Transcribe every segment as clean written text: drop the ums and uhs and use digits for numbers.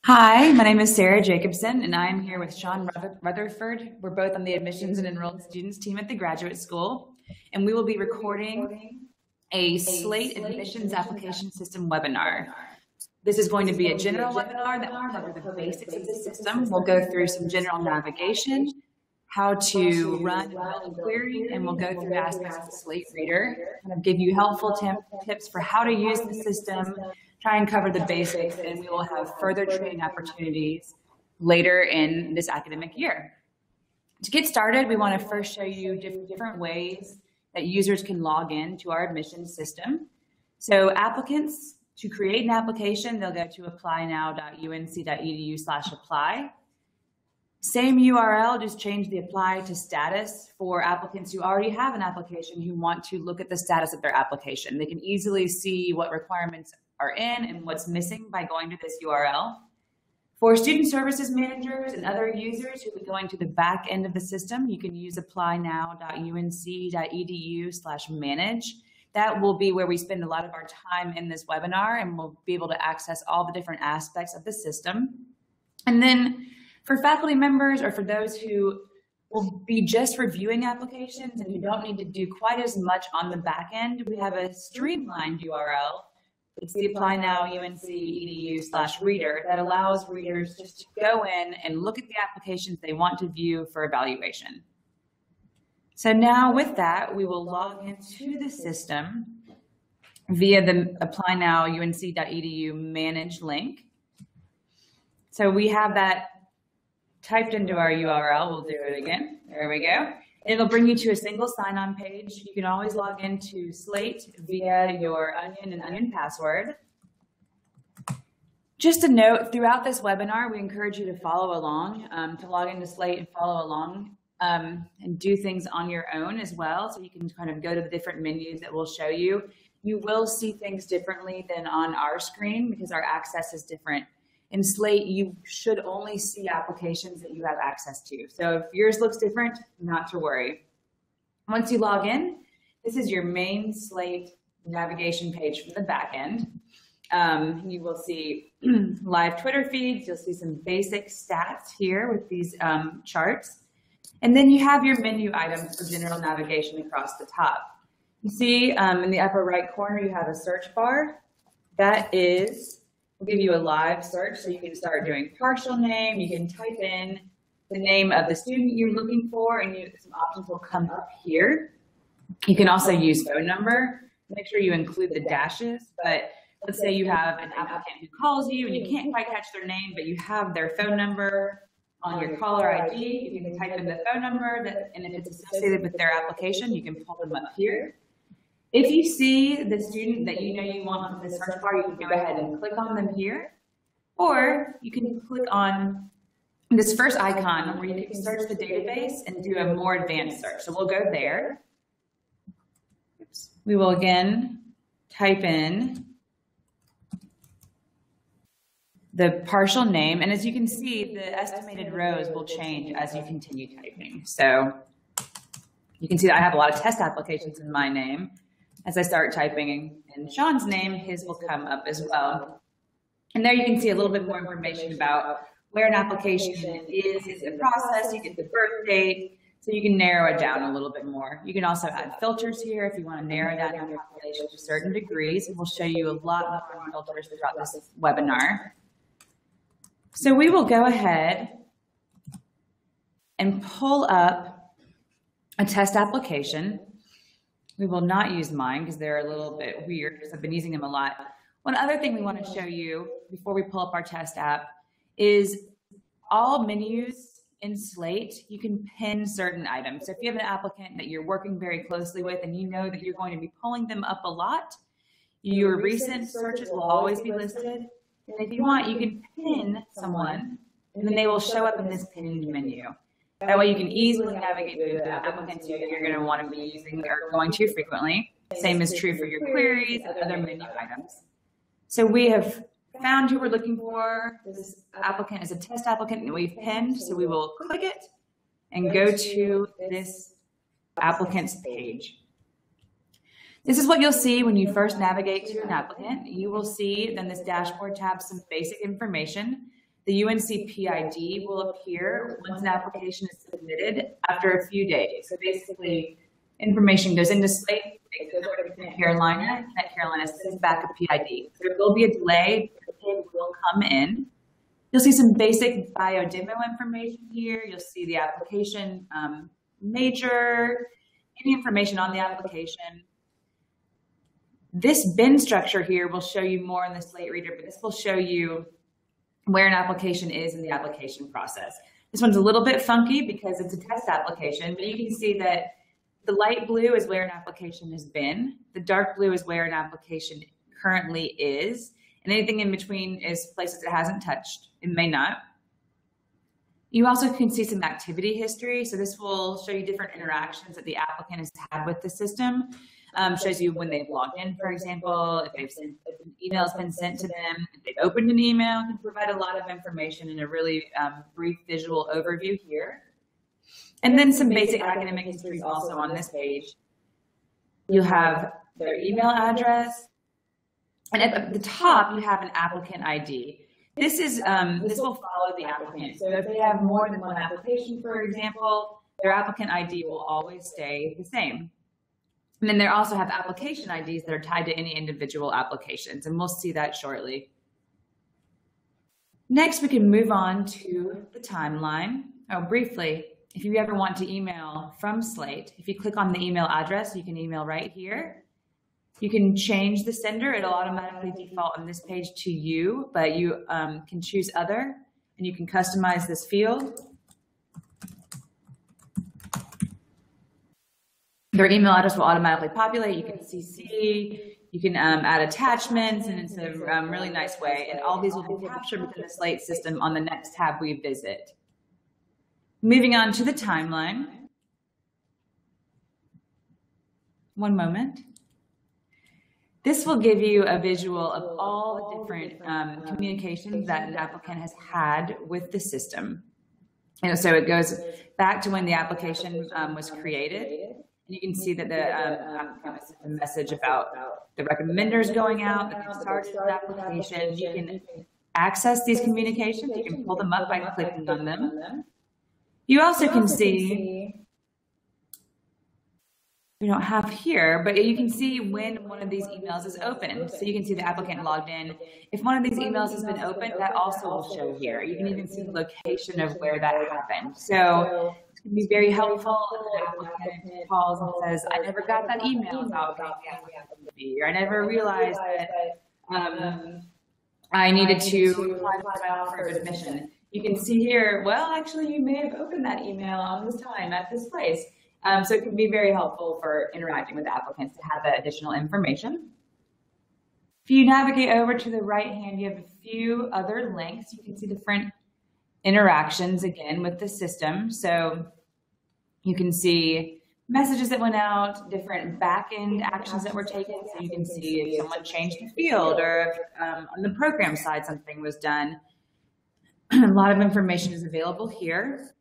Hi, my name is Sarah Jacobson, and I'm here with Sean Rutherford. We're both on the admissions and enrolled students team at the graduate school, and we will be recording a Slate admissions application system webinar. This is going to be a general webinar that will cover the basics of the system. We'll go through some general navigation, how to run and build a query, and we'll go through aspects of the Slate Reader, kind of give you helpful tips for how to use the system, try and cover the basics, and we will have further training opportunities later in this academic year. To get started, we want to first show you different ways that users can log in to our admissions system. So applicants, to create an application, they'll go to applynow.unc.edu/apply. Same URL, just change the apply to status for applicants who already have an application who want to look at the status of their application. They can easily see what requirements are in and what's missing by going to this URL. For student services managers and other users who are going to the back end of the system, you can use applynow.unc.edu/manage. That will be where we spend a lot of our time in this webinar, and we'll be able to access all the different aspects of the system. And then for faculty members or for those who will be just reviewing applications and who don't need to do quite as much on the back end, we have a streamlined URL. It's the applynow.unc.edu/reader that allows readers just to go in and look at the applications they want to view for evaluation. So now with that, we will log into the system via the applynow.unc.edu manage link. So we have that typed into our URL. We'll do it again. There we go. It'll bring you to a single sign-on page. You can always log into Slate via your Onion and Onion password. Just a note, throughout this webinar, we encourage you to follow along, to log into Slate and follow along and do things on your own as well. So you can kind of go to the different menus that we'll show you. You will see things differently than on our screen because our access is different. In Slate, you should only see applications that you have access to. So if yours looks different, not to worry. Once you log in, this is your main Slate navigation page from the back end. You will see live Twitter feeds. You'll see some basic stats here with these charts. And then you have your menu items for general navigation across the top. You see in the upper right corner, you have a search bar. That is, we'll give you a live search, so you can start doing partial name. You can type in the name of the student you're looking for, and some options will come up here. You can also use phone number. Make sure you include the dashes, but let's say you have an applicant who calls you and you can't quite catch their name, but you have their phone number on your caller ID. You can type in the phone number, and if it's associated with their application, you can pull them up here. If you see the student that you know you want on the search bar, you can go ahead and click on them here, or you can click on this first icon where you can search the database and do a more advanced search. So we'll go there. We will again type in the partial name, and as you can see, the estimated rows will change as you continue typing. So you can see that I have a lot of test applications in my name. As I start typing in Sean's name, his will come up as well. And there you can see a little bit more information about where an application is the process, you get the birth date, so you can narrow it down a little bit more. You can also add filters here if you want to narrow down your population to certain degrees. And we'll show you a lot more filters throughout this webinar. So we will go ahead and pull up a test application. We will not use mine because they're a little bit weird because I've been using them a lot. One other thing we want to show you before we pull up our test app is all menus in Slate. You can pin certain items. So if you have an applicant that you're working very closely with and you know that you're going to be pulling them up a lot, your recent searches will always be listed. And if you want, you can pin someone and then they will show up in this pinned menu. That way you can easily navigate through the applicants you're going to want to be using or going to frequently. Same is true for your queries and other menu items. So we have found who we're looking for. This applicant is a test applicant and we've pinned, so we will click it and go to this applicants page. This is what you'll see when you first navigate to an applicant. You will see then this dashboard tab some basic information. The UNC PID will appear once an application is submitted after a few days. So basically, information goes into Slate, it goes over to Connect Carolina sends back a PID. So there will be a delay, but the page will come in. You'll see some basic bio demo information here. You'll see the application major, any information on the application. This bin structure here will show you more in the Slate Reader, but this will show you where an application is in the application process. This one's a little bit funky because it's a test application, but you can see that the light blue is where an application has been. The dark blue is where an application currently is. And anything in between is places it hasn't touched. It may not. You also can see some activity history. So this will show you different interactions that the applicant has had with the system. Shows you when they've logged in, for example, if an email has been sent to them, if they've opened an email, can provide a lot of information in a really brief visual overview here. And then some basic academic histories also on this page. You'll have their email address, and at the top you have an applicant ID. This will follow the applicant. So if they have more than one application, for example, their applicant ID will always stay the same. And then they also have application IDs that are tied to any individual applications, and we'll see that shortly. Next, we can move on to the timeline. Briefly, if you ever want to email from Slate, if you click on the email address, you can email right here. You can change the sender. It'll automatically default on this page to you, but you can choose other, and you can customize this field. Their email address will automatically populate. You can CC, you can add attachments, and it's a really nice way. And all these will be captured within the Slate system on the next tab we visit. Moving on to the timeline. One moment. This will give you a visual of all the different communications that an applicant has had with the system. So it goes back to when the application was created. You can see that the applicant was sent a message about the recommenders going out, that they started the application. You can access these communications. You can pull them up by clicking on them. You also can see, we don't have here, but you can see when one of these emails is open. So you can see the applicant logged in. If one of these emails has been opened, that also will show here. You can even see the location of where that happened. So it can be very helpful if the applicant calls and says, I never got that email about or I never realized that I needed to apply for my offer of admission. You can see here, well, actually, you may have opened that email on this time at this place. So it can be very helpful for interacting with applicants to have that additional information. If you navigate over to the right hand, you have a few other links. You can see different interactions again with the system. So you can see messages that went out, different back-end actions that were taken. So you can see if someone changed the field or if, on the program side something was done. A lot of information is available here,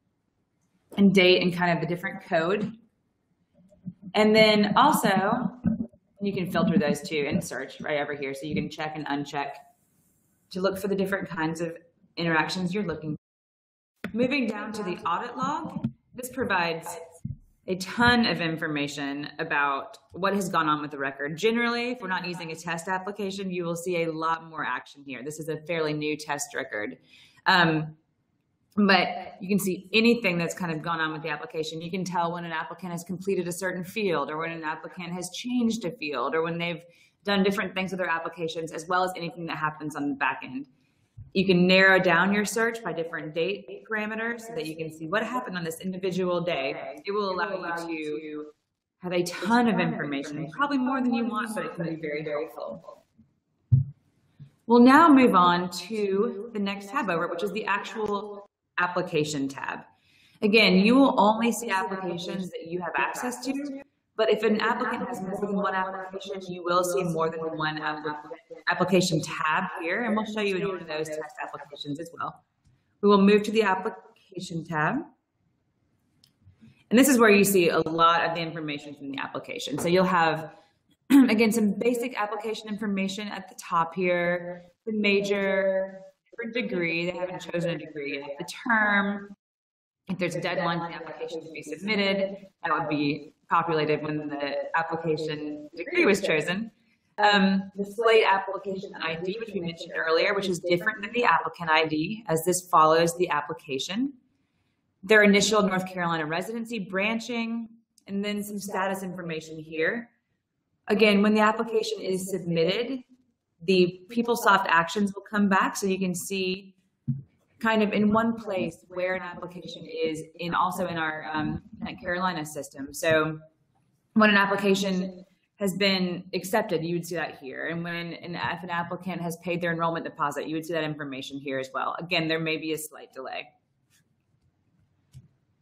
and date and kind of the different code. And then also, you can filter those too and search right over here. So you can check and uncheck to look for the different kinds of interactions you're looking for. Moving down to the audit log, this provides a ton of information about what has gone on with the record. Generally, if we're not using a test application, you will see a lot more action here. This is a fairly new test record. But you can see anything that's kind of gone on with the application. You can tell when an applicant has completed a certain field, or when an applicant has changed a field, or when they've done different things with their applications, as well as anything that happens on the back end. You can narrow down your search by different date parameters so that you can see what happened on this individual day. It will allow you to have a ton of information, probably more than you want, but it can be very helpful. We'll now move on to the next tab over, which is the actual application tab. Again, you will only see applications that you have access to, but if an applicant has more than one application, you will see more than one application tab here, and we'll show you in one of those test applications as well. We will move to the application tab. And this is where you see a lot of the information from the application. So you'll have, again, some basic application information at the top here, the major different degree. They haven't chosen a degree yet. The term, if there's a deadline for the application to be submitted, that would be populated when the application degree was chosen. The Slate application ID, which we mentioned earlier, which is different than the applicant ID, as this follows the application. Their initial North Carolina residency, branching, and then some status information here. Again, when the application is submitted, the PeopleSoft actions will come back, so you can see kind of in one place where an application is also in our Carolina system. So when an application has been accepted, you would see that here. And if an applicant has paid their enrollment deposit, you would see that information here as well. Again, there may be a slight delay.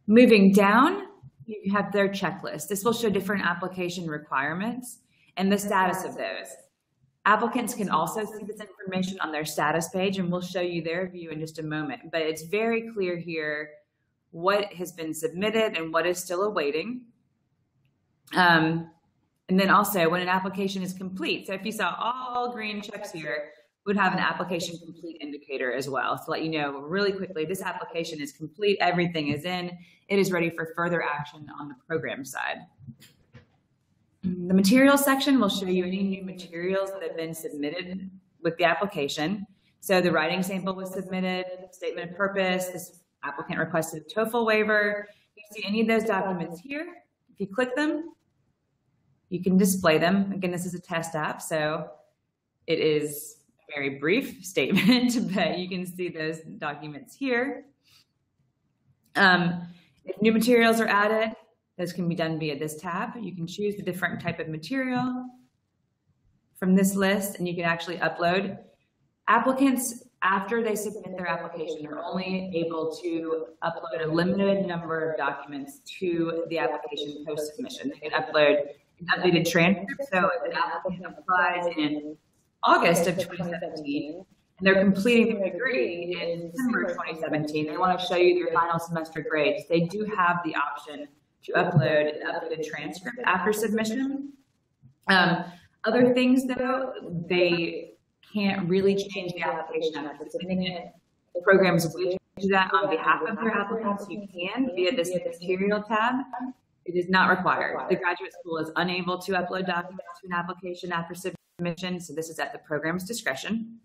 Moving down, you have their checklist. This will show different application requirements and the status of those. Applicants can also see this information on their status page, and we'll show you their view in just a moment. But it's very clear here what has been submitted and what is still awaiting. And then also when an application is complete, so if you saw all green checks here, we would have an application complete indicator as well to let you know really quickly, this application is complete, everything is in, it is ready for further action on the program side. The materials section will show you any new materials that have been submitted with the application. So the writing sample was submitted, statement of purpose, this applicant requested a TOEFL waiver. You can see any of those documents here. If you click them, you can display them. Again, this is a test app, so it is a very brief statement, but you can see those documents here. If new materials are added, those can be done via this tab. You can choose the different type of material from this list, and you can actually upload. Applicants, after they submit their application, are only able to upload a limited number of documents to the application post-submission. They can upload an updated transcript. So if an applicant applies in August of 2017, and they're completing their degree in December 2017, they want to show you their final semester grades, they do have the option to upload an updated transcript after submission. Other things though, they can't really change the application after submitting it. The programs will do that on behalf of their applicants. You can via this material tab. It is not required. The graduate school is unable to upload documents to an application after submission, so this is at the program's discretion.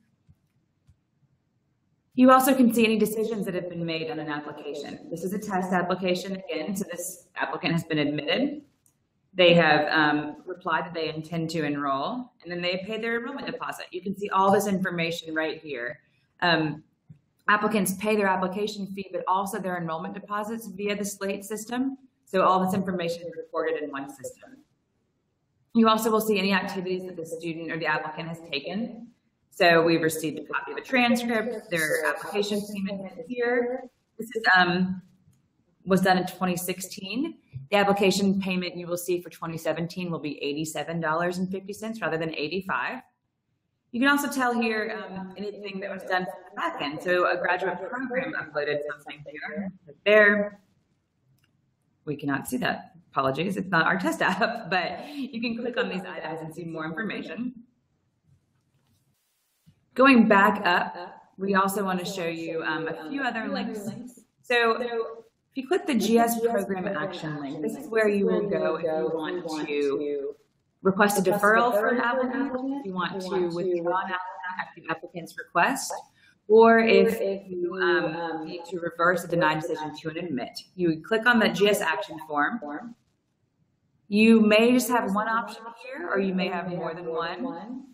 You also can see any decisions that have been made on an application. This is a test application again, so this applicant has been admitted. They have replied that they intend to enroll, and then they pay their enrollment deposit. You can see all this information right here. Applicants pay their application fee, but also their enrollment deposits via the Slate system. So all this information is reported in one system. You also will see any activities that the student or the applicant has taken. So we've received a copy of a transcript, their application payment is here. This is, was done in 2016. The application payment you will see for 2017 will be $87.50 rather than $85. You can also tell here anything that was done from the back end. So a graduate program uploaded something here. There, we cannot see that. Apologies, it's not our test app, but you can click on these items and see more information. Going back up, we also want to show you a few other links. So if you click the GS program action link, this is where you will go if you want to request a deferral for an applicant, if you want to withdraw an applicant at the applicant's request, or if you need to reverse a denied decision to an admit. You would click on the GS action form. You may just have one option here, or you may have more than one.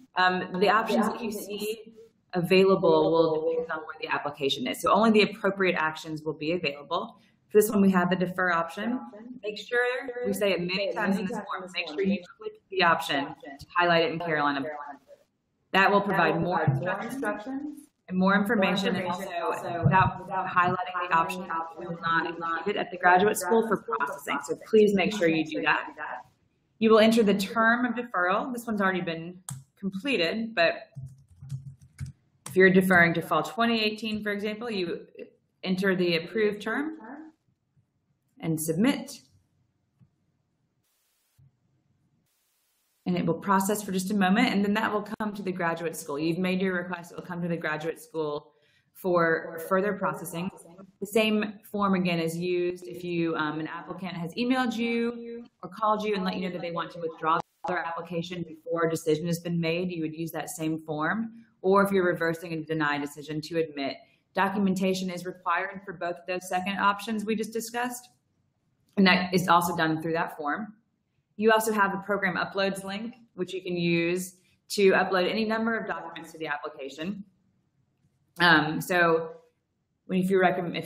The options that you see available will depend on where the application is. So only the appropriate actions will be available. For this one, we have the defer option. Make sure, we say it many times in this form, make sure you click the option to highlight it in Carolina. That will provide more instructions and more information, and also without highlighting the option, we will not include it at the graduate school for processing. So please make sure you do that. You will enter the term of deferral. This one's already been completed, but if you're deferring to fall 2018, for example, you enter the approved term and submit. And it will process for just a moment, and then that will come to the graduate school. You've made your request, it will come to the graduate school for further processing. The same form again is used if you an applicant has emailed you or called you and let you know that they want to withdraw their application before a decision has been made. You would use that same form. Or if you're reversing a denied decision, to admit. Documentation is required for both of those second options we just discussed, and that is also done through that form. You also have a program uploads link, which you can use to upload any number of documents to the application. So if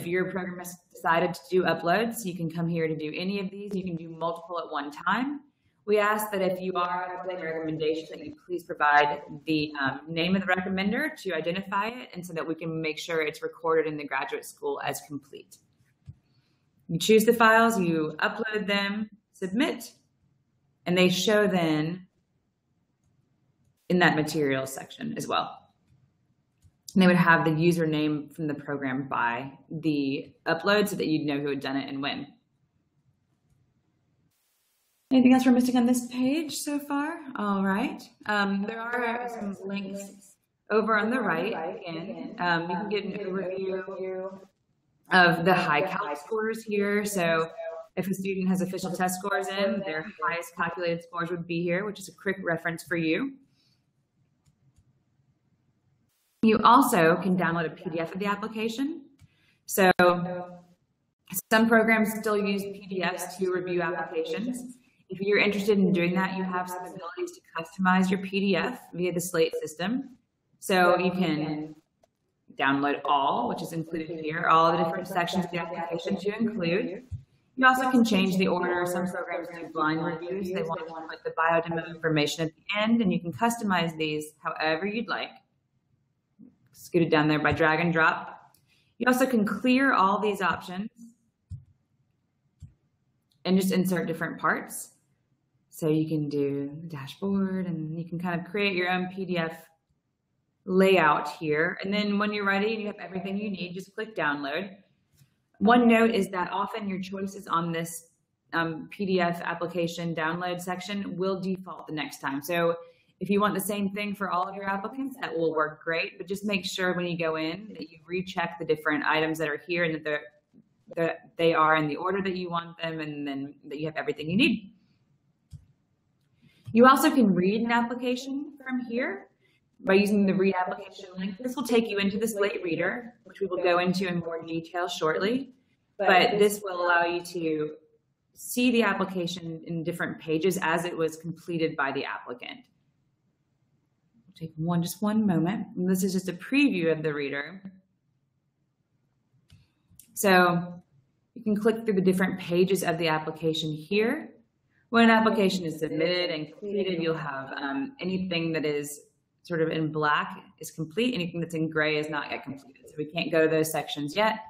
your program has decided to do uploads, you can come here to do any of these. You can do multiple at one time. We ask that if you are uploading a recommendation, that you please provide the name of the recommender to identify it, and so that we can make sure it's recorded in the graduate school as complete. You choose the files, you upload them, submit, and they show then in that materials section as well. And they would have the username from the program by the upload so that you'd know who had done it and when. Anything else we're missing on this page so far? All right. There are some links over on the right. Again, you can get an overview of the high calc scores here. So if a student has official test scores in, their highest calculated scores would be here, which is a quick reference for you. You also can download a PDF of the application. So some programs still use PDFs to review applications. If you're interested in doing that, you have some abilities to customize your PDF via the Slate system. So you can download all, which is included here, all the different sections of the application to include. You also can change the order. Some programs do blind reviews. They want to put the biodemo information at the end, and you can customize these however you'd like. Scoot it down there by drag and drop. You also can clear all these options and just insert different parts. So you can do the dashboard, and you can kind of create your own PDF layout here. And then when you're ready and you have everything you need, just click download. One note is that often your choices on this PDF application download section will default the next time. So if you want the same thing for all of your applicants, that will work great, but just make sure when you go in that you recheck the different items that are here and that they are in the order that you want them, and then that you have everything you need. You also can read an application from here by using the read application link. This will take you into the Slate Reader, which we will go into in more detail shortly, but this will allow you to see the application in different pages as it was completed by the applicant. Take just one moment. And this is just a preview of the reader. So you can click through the different pages of the application here. When an application is submitted and completed, you'll have anything that is sort of in black is complete. Anything that's in gray is not yet completed. So we can't go to those sections yet.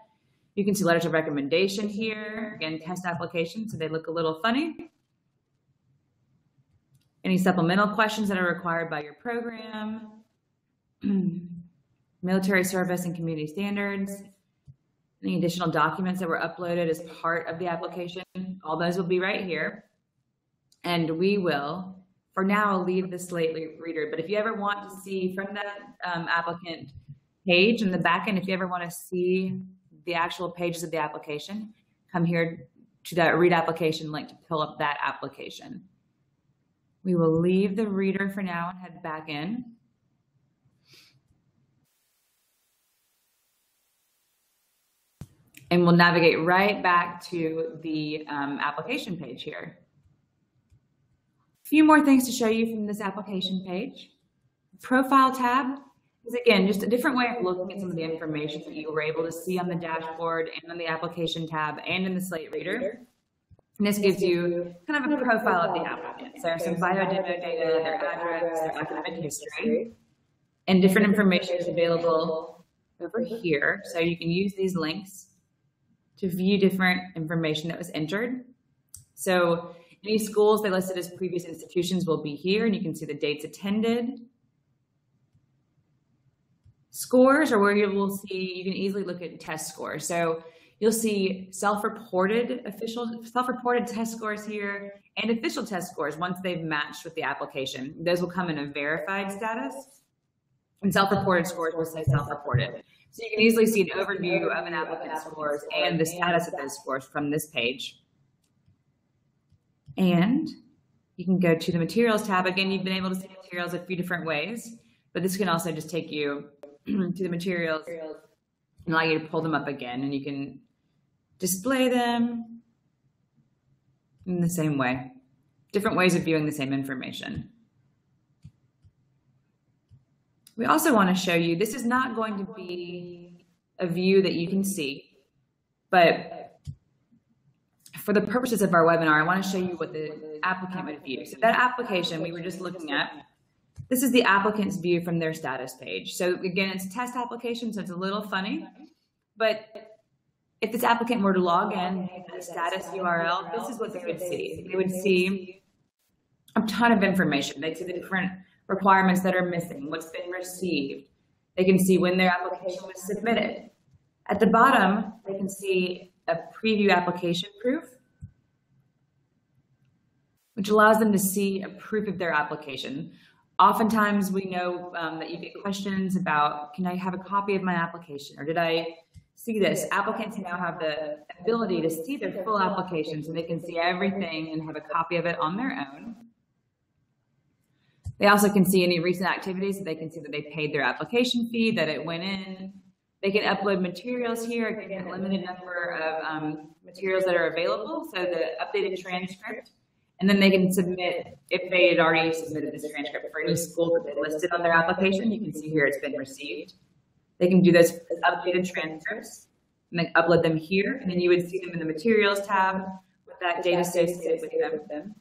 You can see letters of recommendation here. Again, test applications, so they look a little funny. Any supplemental questions that are required by your program. Military service and community standards. Any additional documents that were uploaded as part of the application. All those will be right here. And we will, for now, leave the Slate Reader. But if you ever want to see from that applicant page in the back end, if you ever want to see the actual pages of the application, come here to that read application link to pull up that application. We will leave the reader for now and head back in. And we'll navigate right back to the application page here. A few more things to show you from this application page. Profile tab is, again, just a different way of looking at some of the information that you were able to see on the dashboard and on the application tab and in the Slate Reader. And this gives you kind of a profile of the applicant. So there's some biodemo data, their address, their academic history, and different information is available over here. So you can use these links to view different information that was entered. So any schools they listed as previous institutions will be here, and you can see the dates attended. Scores are where you will see, you can easily look at test scores. So you'll see self-reported test scores here and official test scores once they've matched with the application. Those will come in a verified status, and self-reported scores will say self-reported. So you can easily see an overview of an applicant's scores and the status of those scores from this page. And you can go to the materials tab. Again, you've been able to see materials a few different ways, but this can also just take you to the materials and allow you to pull them up again, and you can display them in the same way. Different ways of viewing the same information. We also want to show you, this is not going to be a view that you can see, but for the purposes of our webinar, I want to show you what the applicant would view. So that application we were just looking at, this is the applicant's view from their status page. So again, it's a test application, so it's a little funny, but if this applicant were to log in to the status URL, this is what they would see. They would see a ton of information. They'd see the different requirements that are missing, what's been received. They can see when their application was submitted. At the bottom, they can see a preview application proof, which allows them to see a proof of their application. Oftentimes we know that you get questions about, can I have a copy of my application? Or did I see this? Applicants now have the ability to see their full application, so they can see everything and have a copy of it on their own. They also can see any recent activities, so they can see that they paid their application fee, that it went in. They can upload materials here, again, a limited number of materials that are available, so the updated transcript. And then they can submit, if they had already submitted this transcript for any school that they listed on their application, you can see here it's been received. They can do those updated transcripts and then upload them here, and then you would see them in the materials tab with that data associated with them.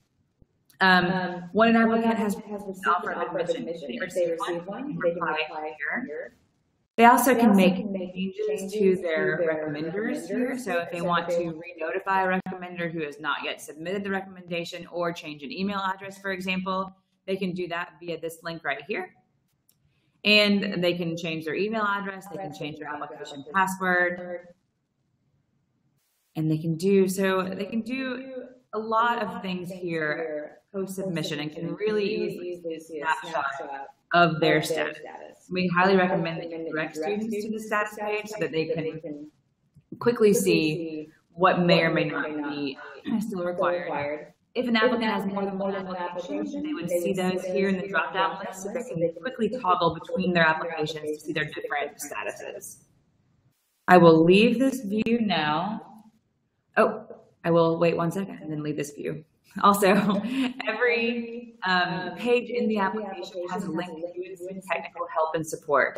When an applicant has an offer of admission, they receive one, they can apply here. They also can make changes to their recommenders here. So if they want to re-notify a recommender who has not yet submitted the recommendation or change an email address, for example, they can do that via this link right here. And they can change their email address, they can change their application password, and they can do a lot of things here post-submission and can really easily see a snapshot of their status. We highly recommend that you direct students to the status page so that they can quickly see what may or may not be still required. If an applicant has more than one application, they would see those here in the drop-down list so they can quickly toggle between their applications to see their different statuses. I will leave this view now. Oh, I will wait 1 second and then leave this view. Also, every page in the application has a link to technical help and support.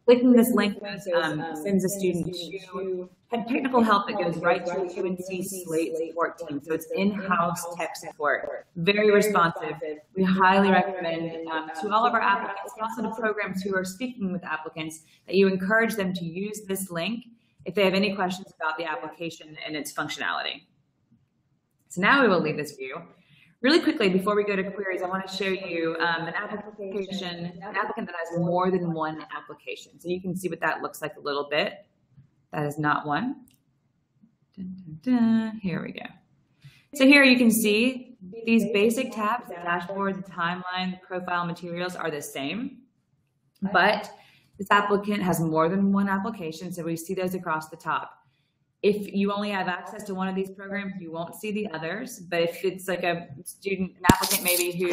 Clicking this link sends a student to technical help that goes right to the UNC Slate support team. So it's in-house tech support, very responsive. We highly recommend to all of our applicants, and also to programs who are speaking with applicants, that you encourage them to use this link if they have any questions about the application and its functionality. So now we will leave this view. Really quickly, before we go to queries, I want to show you an applicant that has more than one application. So you can see what that looks like a little bit. That is not one. Dun, dun, dun. Here we go. So here you can see these basic tabs, the dashboard, the timeline, the profile materials are the same, but this applicant has more than one application, so we see those across the top. If you only have access to one of these programs, you won't see the others. But if it's like a student, an applicant maybe who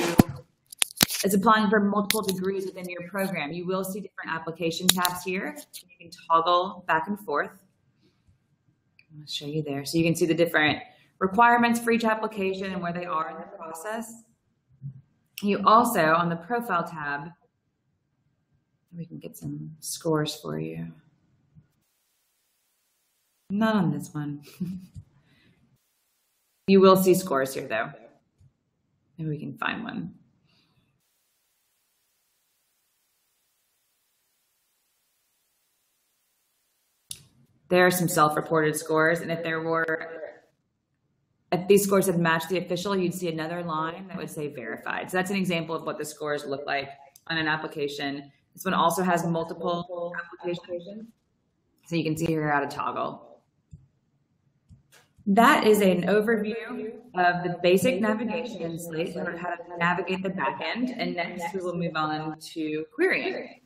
is applying for multiple degrees within your program, you will see different application tabs here. You can toggle back and forth. I'll show you there. So you can see the different requirements for each application and where they are in the process. You also, on the profile tab, we can get some scores for you. Not on this one. You will see scores here though. Maybe we can find one. There are some self-reported scores, and if these scores had matched the official, you'd see another line that would say verified. So that's an example of what the scores look like on an application. This one also has multiple applications, so you can see here how to toggle. That is an overview of the basic navigation in Slate, how to navigate the back end, and next we will move on to querying.